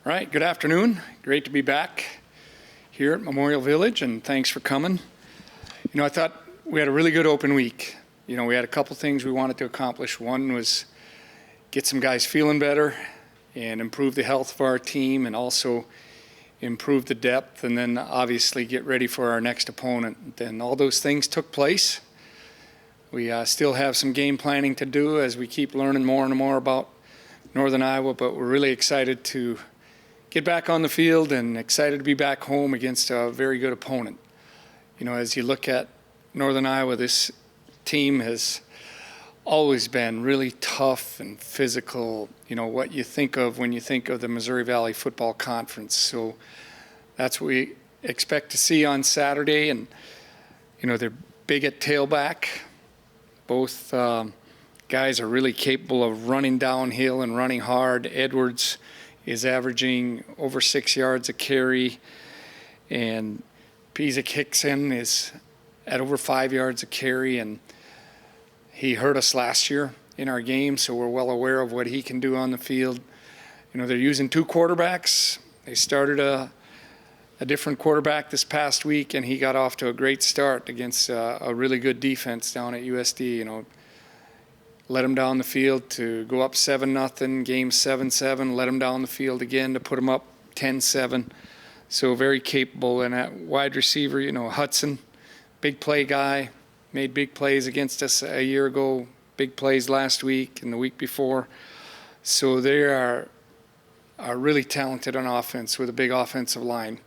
All right, good afternoon. Great to be back here at Memorial Village, and thanks for coming. I thought we had a really good open week. We had a couple things we wanted to accomplish. One was get some guys feeling better and improve the health of our team and also improve the depth, and then obviously get ready for our next opponent. And all those things took place. We still have some game planning to do as we keep learning more and more about Northern Iowa, but we're really excited to get back on the field and excited to be back home against a very good opponent. As you look at Northern Iowa, this team has always been really tough and physical, what you think of when you think of the Missouri Valley Football Conference. So that's what we expect to see on Saturday. And, they're big at tailback. Both guys are really capable of running downhill and running hard. Edwards is averaging over 6 yards a carry, and Pizik Hickson is at over 5 yards a carry, and he hurt us last year in our game, so we're well aware of what he can do on the field. They're using two quarterbacks. They started a different quarterback this past week, and he got off to a great start against a really good defense down at USD. Let him down the field to go up 7-0, game 7-7, let him down the field again to put him up 10-7. So very capable. And at wide receiver, Hudson, big play guy, made big plays against us a year ago, big plays last week and the week before. So they are really talented on offense with a big offensive line.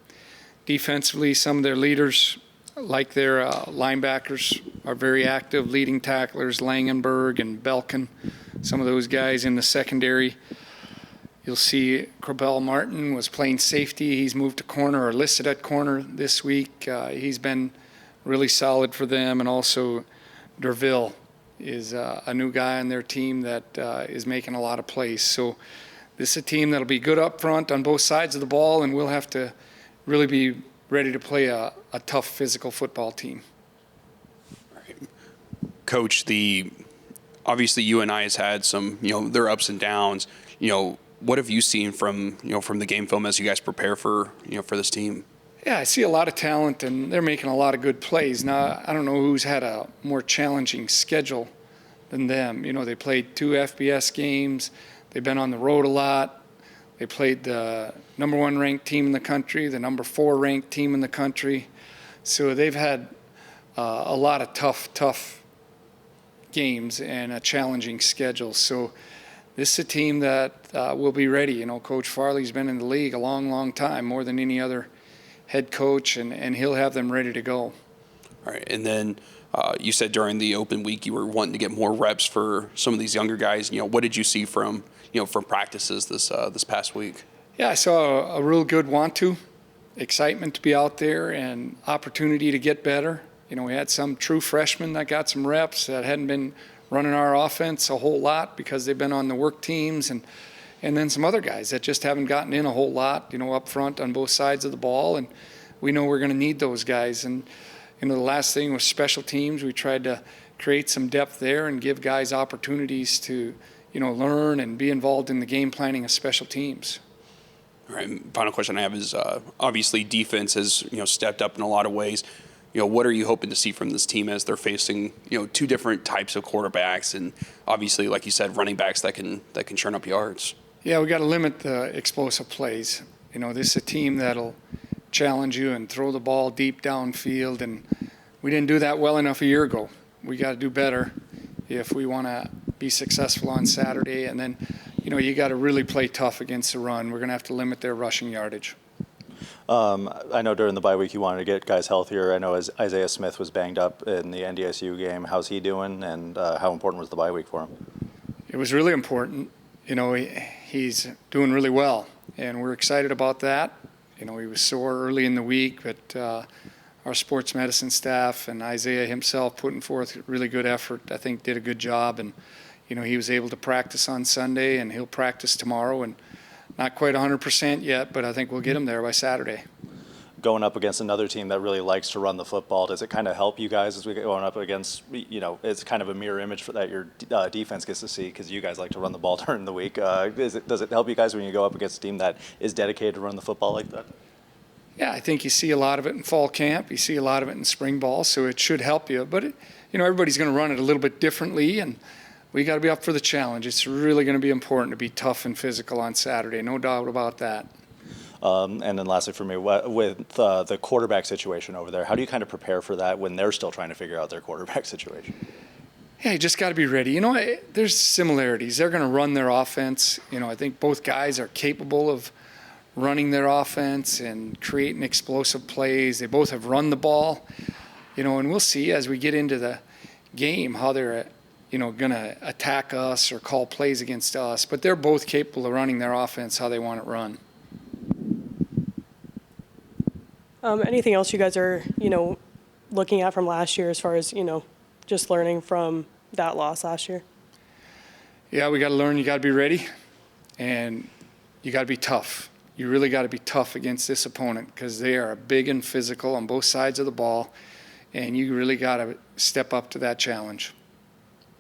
Defensively, some of their leaders, like their linebackers, are very active, leading tacklers, Langenberg and Belkin, some of those guys in the secondary. You'll see Corbell Martin was playing safety. He's moved to corner or listed at corner this week. He's been really solid for them. And also Derville is a new guy on their team that is making a lot of plays. So this is a team that'll be good up front on both sides of the ball, and we'll have to really be ready to play a tough physical football team. Right. Coach, obviously UNI has had some, their ups and downs. What have you seen from the game film as you guys prepare for this team? Yeah, I see a lot of talent, and they're making a lot of good plays. Now, I don't know who's had a more challenging schedule than them. They played 2 FBS games. They've been on the road a lot. They played the number 1 ranked team in the country, the number 4 ranked team in the country. So they've had a lot of tough games and a challenging schedule. So this is a team that will be ready. Coach Farley's been in the league a long time, more than any other head coach, and he'll have them ready to go. All right, and then you said during the open week you were wanting to get more reps for some of these younger guys. What did you see from practices this past week? Yeah, I saw a real good excitement to be out there and opportunity to get better. We had some true freshmen that got some reps that hadn't been running our offense a whole lot because they've been on the work teams, and then some other guys that just haven't gotten in a whole lot, up front on both sides of the ball, and we know we're going to need those guys. And the last thing was special teams. We tried to create some depth there and give guys opportunities to learn and be involved in the game planning of special teams. All right, final question I have is obviously defense has stepped up in a lot of ways. What are you hoping to see from this team as they're facing two different types of quarterbacks and obviously, like you said, running backs that can churn up yards? Yeah, we got to limit the explosive plays. This is a team that'll challenge you and throw the ball deep downfield, and we didn't do that well enough a year ago. We got to do better if we want to be successful on Saturday. And then, you got to really play tough against the run. We're going to have to limit their rushing yardage. I know during the bye week you wanted to get guys healthier. I know as Isaiah Smith was banged up in the NDSU game. How's he doing, and how important was the bye week for him? It was really important. He's doing really well, and we're excited about that. He was sore early in the week, but our sports medicine staff and Isaiah himself putting forth really good effort, I think did a good job. And, he was able to practice on Sunday, and he'll practice tomorrow. And not quite 100% yet, but I think we'll get him there by Saturday. going up against another team that really likes to run the football, does it kind of help you guys as we get going up against, it's kind of a mirror image that your defense gets to see because you guys like to run the ball during the week. Does it help you guys when you go up against a team that is dedicated to run the football like that? Yeah, I think you see a lot of it in fall camp. You see a lot of it in spring ball, so it should help you. But, everybody's going to run it a little bit differently, and we got to be up for the challenge. It's really going to be important to be tough and physical on Saturday, no doubt about that. And then lastly for me, with the quarterback situation over there, how do you kind of prepare for that when they're still trying to figure out their quarterback situation? Yeah, you just got to be ready. There's similarities. They're going to run their offense. I think both guys are capable of running their offense and creating explosive plays. They both have run the ball, and we'll see as we get into the game how they're, going to attack us or call plays against us. But they're both capable of running their offense how they want it run. Anything else you guys are, looking at from last year as far as, just learning from that loss last year? Yeah, we got to learn. You got to be ready, and you got to be tough. You really got to be tough against this opponent because they are big and physical on both sides of the ball, and you really got to step up to that challenge.